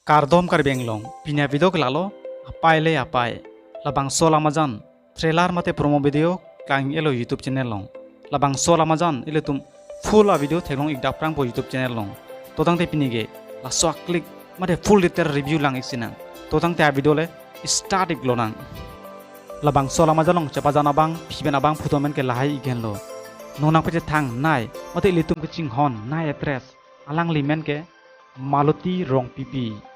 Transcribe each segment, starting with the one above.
Kardom kar benglong pinya video kelalo apai le apai labang sola majan trailer mate promo video klang elo YouTube channel long labang sola majan ile tum full a video thelong ik daprang po YouTube channel long totang te pinige la so click mate full detail review lang isina totang te a video le start ik lonang labang sola majan long chapa jana bang phibena bang photomen ke lahai igen lo nonang pe thang nai mate ile tum ke ching hon nai address alang limen ke Maluti rong pipi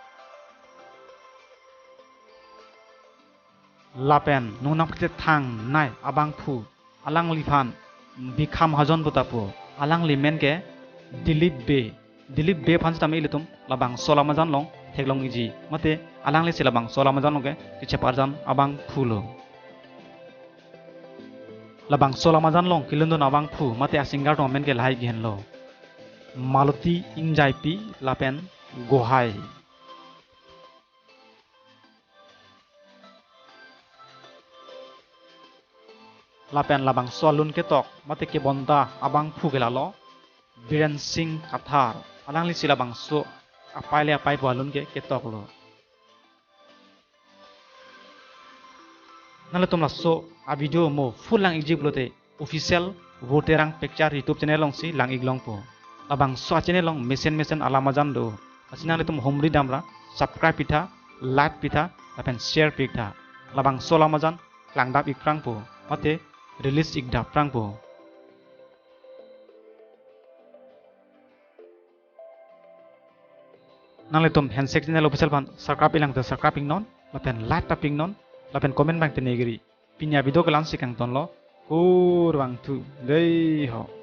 lapen nunang pete thang nai abang phu alang lifan bikham hajon butapu alang limen ke dilip be phan tami litum labang sola majan long theklong iji mate alang le silabang sola majan long ke cheparjan abang phulo labang sola majan long kilundon abang phu mate asingar tomen ke lahai genlo Maluti ingjaipi lapen gohai lapen labang solun ke tok mate ke bonda abang phu gelalo Biren Singh Kathar alang li silabang so apai le apai balun ke tok lo nale tumla so a video mo full lang ijib lote official voterang picture YouTube channel long si lang iglong po labang so channel long mesen alamajan do asina le tum homri damra subscribe pitha like pitha lapen share pitha labang so lamajan langdap ikrang po mate release ik daprang po nale tum handshake channel official ban subscribe ilang to subscribing non lapen like taping non lapen comment bang te negeri pinya video kelan sikang ton lo kur bang tu dei ho